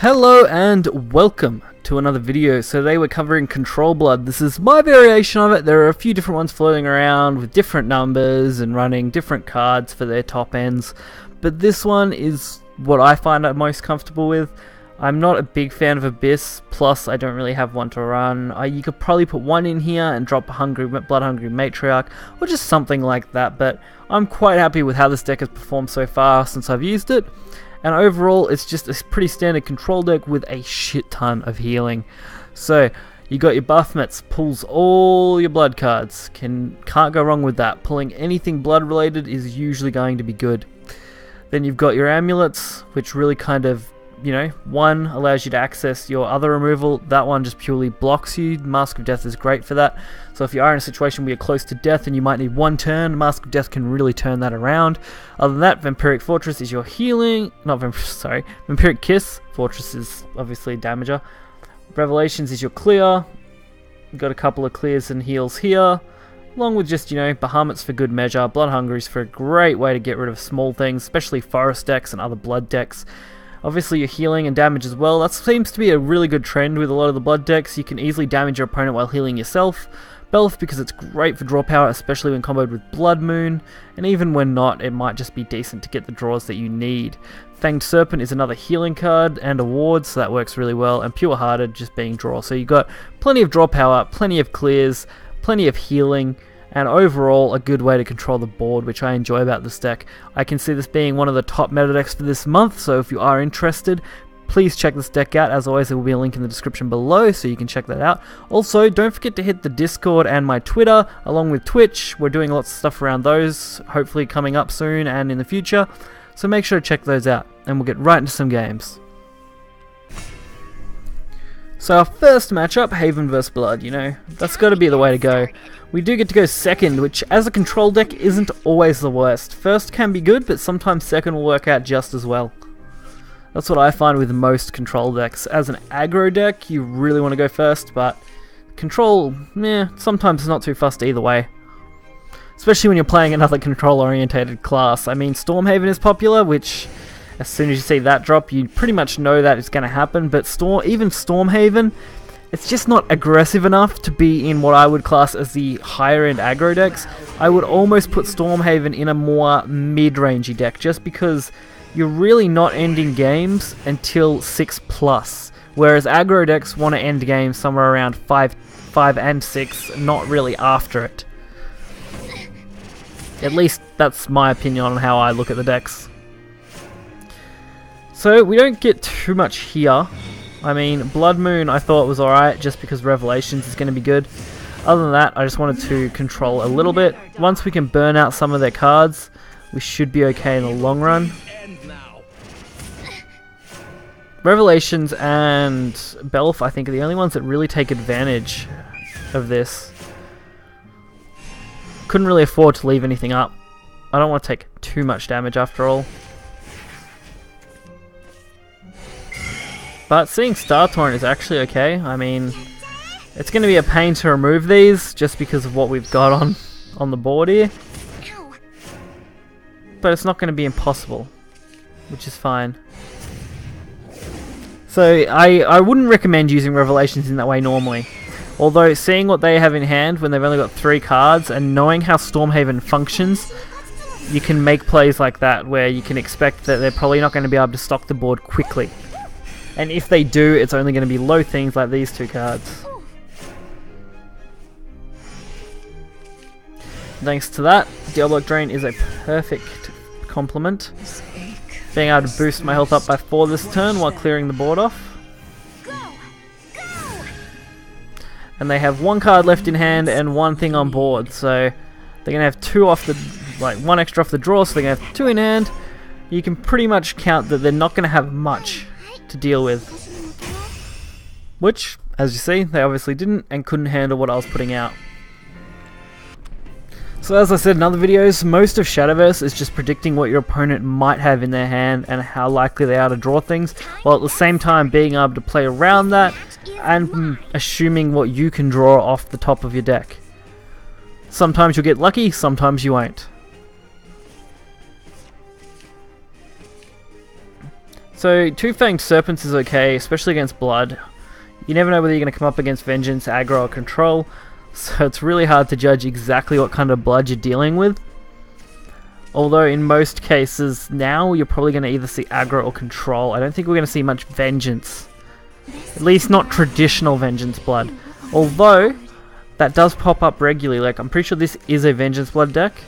Hello and welcome to another video. So today we're covering Control Blood. This is my variation of it. There are a few different ones floating around with different numbers and running different cards for their top ends, but this one is what I find I'm most comfortable with. I'm not a big fan of Abyss, plus I don't really have one to run. You could probably put one in here and drop a Blood Hungry Matriarch or just something like that, but I'm quite happy with how this deck has performed so far since I've used it. And overall, it's just a pretty standard control deck with a shit ton of healing. So, you got your Bahamut, pulls all your blood cards. Can't go wrong with that. Pulling anything blood related is usually going to be good. Then you've got your amulets, which really kind of, one allows you to access your other removal. That one just purely blocks you. Mask of Death is great for that. So if you are in a situation where you're close to death and you might need one turn, Mask of Death can really turn that around. Other than that, Vampiric Fortress is your healing. Vampiric Kiss. Fortress is obviously a damager. Revelations is your clear. You've got a couple of clears and heals here. Along with just, Bahamuts for good measure. Blood Hungry is for a great way to get rid of small things, especially forest decks and other blood decks. Obviously your healing and damage as well. That seems to be a really good trend with a lot of the blood decks. You can easily damage your opponent while healing yourself. Belf, because it's great for draw power, especially when comboed with Blood Moon, and even when not, it might just be decent to get the draws that you need. Fanged Serpent is another healing card and a ward, so that works really well, and Pure Hearted just being draw. So you've got plenty of draw power, plenty of clears, plenty of healing, and overall a good way to control the board, which I enjoy about this deck. I can see this being one of the top meta decks for this month, so if you are interested, please check this deck out. As always, there will be a link in the description below, so you can check that out. Also, don't forget to hit the Discord and my Twitter, along with Twitch. We're doing lots of stuff around those, hopefully coming up soon and in the future. So make sure to check those out, and we'll get right into some games. So our first matchup, Haven vs Blood, that's got to be the way to go. We do get to go second, which as a control deck isn't always the worst. First can be good, but sometimes second will work out just as well. That's what I find with most control decks. As an aggro deck, you really want to go first, but control, sometimes it's not too fussed either way. Especially when you're playing another control-orientated class. I mean, Stormhaven is popular, which as soon as you see that drop, you pretty much know that it's going to happen, but even Stormhaven, it's just not aggressive enough to be in what I would class as the higher-end aggro decks. I would almost put Stormhaven in a more mid-rangey deck, just because you're really not ending games until 6+, whereas aggro decks want to end games somewhere around 5 and 6, not really after it. At least that's my opinion on how I look at the decks. So we don't get too much here. I mean, Blood Moon I thought was alright, just because Revelations is going to be good. Other than that, I just wanted to control a little bit. Once we can burn out some of their cards, we should be okay in the long run. Revelations and Belf, I think, are the only ones that really take advantage of this. Couldn't really afford to leave anything up. I don't want to take too much damage after all. But seeing Star Torrent is actually okay. I mean, it's going to be a pain to remove these just because of what we've got on the board here. But it's not going to be impossible, which is fine. So I wouldn't recommend using Revelations in that way normally. Although seeing what they have in hand when they've only got 3 cards and knowing how Stormhaven functions, you can make plays like that where you can expect that they're probably not going to be able to stock the board quickly. And if they do, it's only going to be low things like these 2 cards. Thanks to that, Diabolic Drain is a perfect complement. Being able to boost my health up by 4 this turn while clearing the board off. And they have 1 card left in hand and 1 thing on board, so they're going to have 2 off the, 1 extra off the draw, so they're going to have 2 in hand. You can pretty much count that they're not going to have much to deal with. Which, as you see, they obviously didn't and couldn't handle what I was putting out. So as I said in other videos, most of Shadowverse is just predicting what your opponent might have in their hand and how likely they are to draw things, while at the same time being able to play around that and assuming what you can draw off the top of your deck. Sometimes you'll get lucky, sometimes you won't. So, Two Fanged Serpents is okay, especially against Blood. You never know whether you're going to come up against Vengeance, Aggro, or Control, so it's really hard to judge exactly what kind of Blood you're dealing with. Although in most cases now, you're probably going to either see Aggro or Control. I don't think we're going to see much Vengeance. At least not traditional Vengeance Blood. Although, that does pop up regularly. Like, I'm pretty sure this is a Vengeance Blood deck,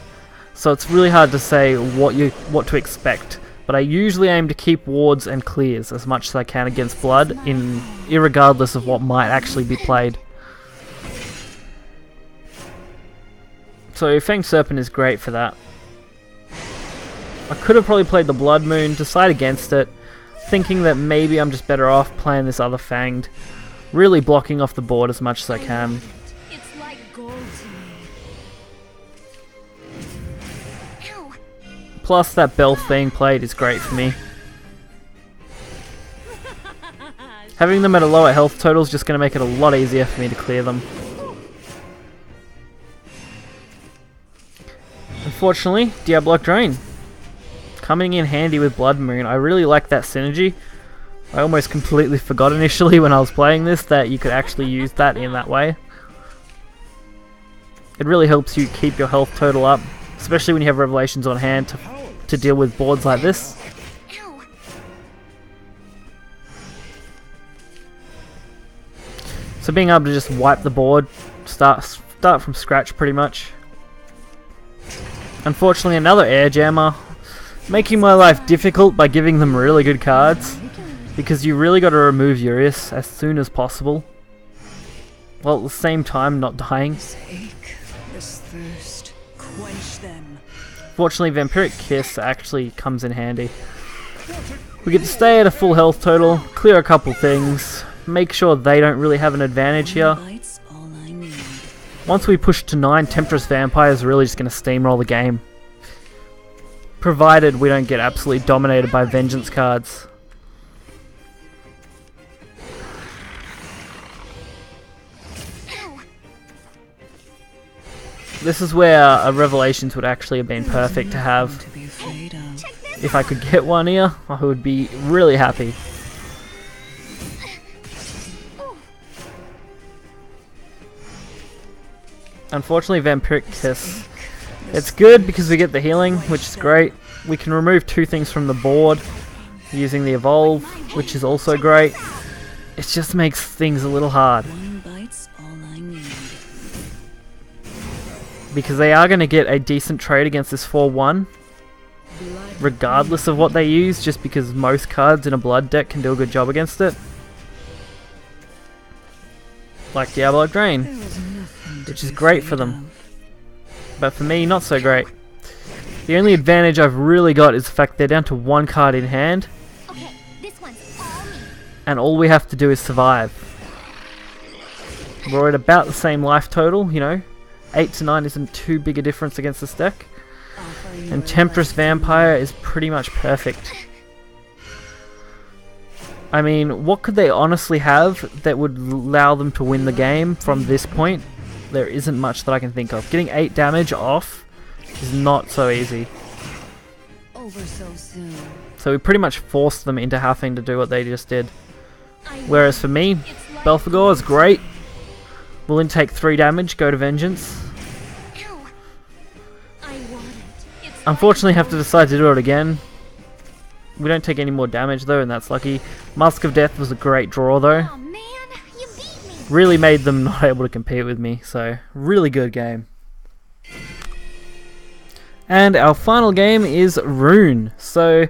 so it's really hard to say what to expect. But I usually aim to keep wards and clears as much as I can against Blood, irregardless of what might actually be played. So Fanged Serpent is great for that. I could have probably played the Blood Moon, decide against it, thinking that maybe I'm just better off playing this other Fanged, really blocking off the board as much as I can. It's like gold to me. Plus that Belf being played is great for me. Having them at a lower health total is just going to make it a lot easier for me to clear them. Unfortunately, Diablo Drain coming in handy with Blood Moon. I really like that synergy. I almost completely forgot initially when I was playing this that you could actually use that in that way. It really helps you keep your health total up, especially when you have Revelations on hand to deal with boards like this. So being able to just wipe the board, start from scratch pretty much. Unfortunately, another air jammer, making my life difficult by giving them really good cards, because you really got to remove Urius as soon as possible, while at the same time not dying. Fortunately, Vampiric Kiss actually comes in handy. We get to stay at a full health total, clear a couple things, make sure they don't really have an advantage here. Once we push to 9, Temptress Vampire is really just going to steamroll the game, provided we don't get absolutely dominated by Vengeance cards. This is where a Revelations would actually have been perfect to have. If I could get one here, I would be really happy. Unfortunately, Vampiric Kiss. It's good because we get the healing, which is great. We can remove 2 things from the board using the Evolve, which is also great. It just makes things a little hard, because they are going to get a decent trade against this 4-1, regardless of what they use, just because most cards in a Blood deck can do a good job against it. Like Diablo Drain, which is great for them, but for me, not so great. The only advantage I've really got is the fact they're down to 1 card in hand, and all we have to do is survive. We're at about the same life total, you know. 8 to 9 isn't too big a difference against this deck, and Temptress Vampire is pretty much perfect. I mean, what could they honestly have that would allow them to win the game from this point? There isn't much that I can think of. Getting 8 damage off is not so easy. So we pretty much forced them into having to do what they just did. Whereas for me, Belphegor is great. We'll then take 3 damage, go to Vengeance. Unfortunately, have to decide to do it again. We don't take any more damage though, and that's lucky. Mask of Death was a great draw though. Really made them not able to compete with me, so really good game. And our final game is Rune. So,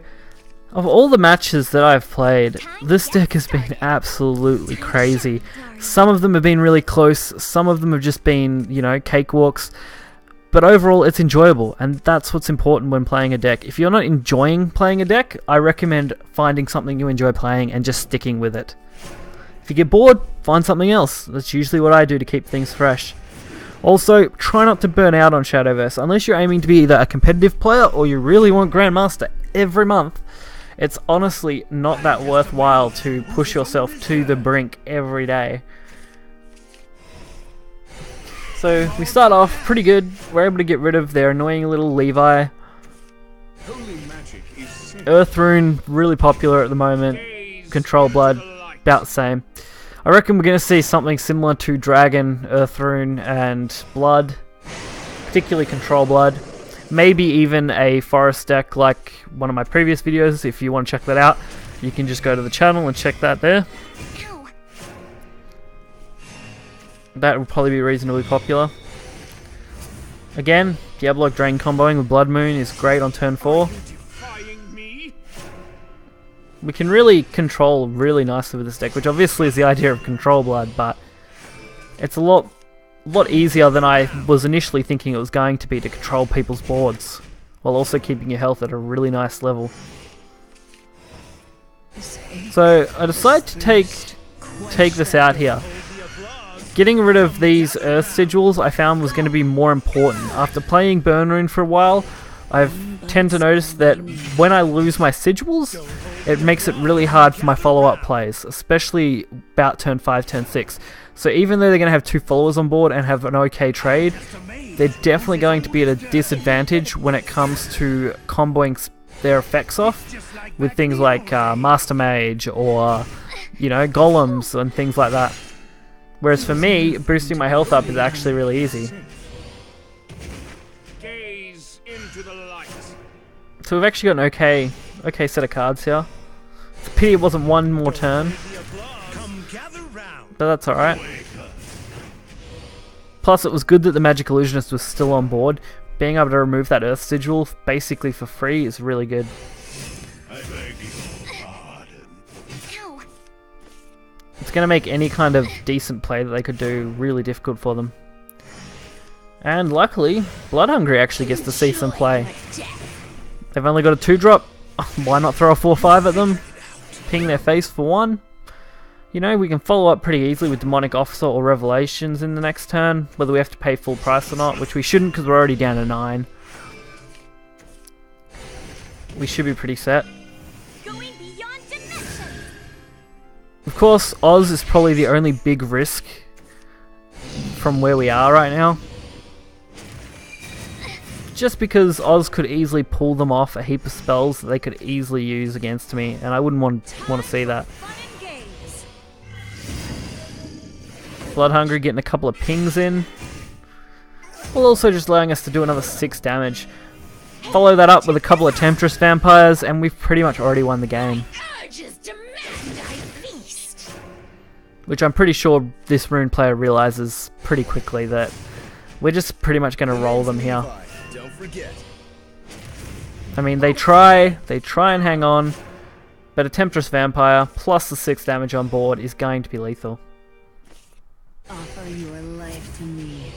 of all the matches that I've played, this deck has been absolutely crazy. Some of them have been really close, some of them have just been, you know, cakewalks. But overall, it's enjoyable, and that's what's important when playing a deck. If you're not enjoying playing a deck, I recommend finding something you enjoy playing and just sticking with it. If you get bored, find something else. That's usually what I do to keep things fresh. Also, try not to burn out on Shadowverse. Unless you're aiming to be either a competitive player or you really want Grandmaster every month, it's honestly not that worthwhile to push yourself to the brink every day. So we start off pretty good. We're able to get rid of their annoying little Levi. Earth Rune, really popular at the moment. Control Blood, about the same. I reckon we're going to see something similar to Dragon, Earth Rune, and Blood. Particularly Control Blood. Maybe even a forest deck like one of my previous videos. If you want to check that out, you can just go to the channel and check that there. That would probably be reasonably popular. Again, Diablo Drain comboing with Blood Moon is great on turn 4. We can really control really nicely with this deck, which obviously is the idea of Control Blood, but it's a lot easier than I was initially thinking it was going to be to control people's boards, while also keeping your health at a really nice level. So I decided to take this out here. Getting rid of these Earth Sigils I found was going to be more important. After playing Burn Rune for a while, I tend to notice that when I lose my Sigils, it makes it really hard for my follow-up plays, especially about turn 5, turn 6. So even though they're going to have 2 followers on board and have an okay trade, they're definitely going to be at a disadvantage when it comes to comboing their effects off with things like Master Mage or, you know, Golems and things like that. Whereas for me, boosting my health up is actually really easy. So we've actually got an okay set of cards here. It's a pity it wasn't one more turn, but that's alright. Plus it was good that the Magic Illusionist was still on board. Being able to remove that Earth Sigil basically for free is really good. It's going to make any kind of decent play that they could do really difficult for them. And luckily, Blood Hungry actually gets to see some play. They've only got a 2-drop. Why not throw a 4/5 at them? Ping their face for 1. You know, we can follow up pretty easily with Demonic Officer or Revelations in the next turn, whether we have to pay full price or not, which we shouldn't because we're already down to 9. We should be pretty set. Of course, Oz is probably the only big risk from where we are right now. Just because Oz could easily pull them off a heap of spells that they could easily use against me, and I wouldn't want to see that. Blood Hungry getting a couple of pings in, while also just allowing us to do another 6 damage. Follow that up with a couple of Temptress Vampires, and we've pretty much already won the game. Which I'm pretty sure this Rune player realizes pretty quickly that we're just pretty much going to roll them here. I mean, they try and hang on, but a Temptress Vampire plus the 6 damage on board is going to be lethal. Offer your life to me.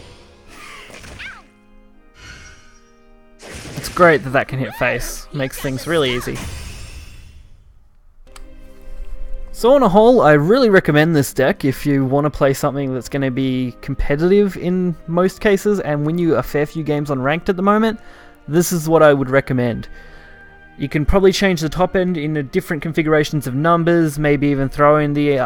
It's great that that can hit face. Makes things really easy. So on a whole, I really recommend this deck if you want to play something that's going to be competitive in most cases and win you a fair few games on ranked at the moment. This is what I would recommend. You can probably change the top end in different configurations of numbers, maybe even throw in the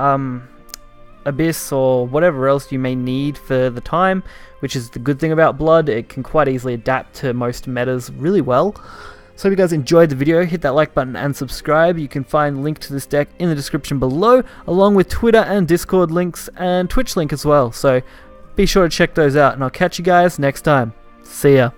Abyss or whatever else you may need for the time, which is the good thing about Blood. It can quite easily adapt to most metas really well. So if you guys enjoyed the video, hit that like button and subscribe. You can find a link to this deck in the description below, along with Twitter and Discord links and Twitch link as well. So be sure to check those out, and I'll catch you guys next time. See ya.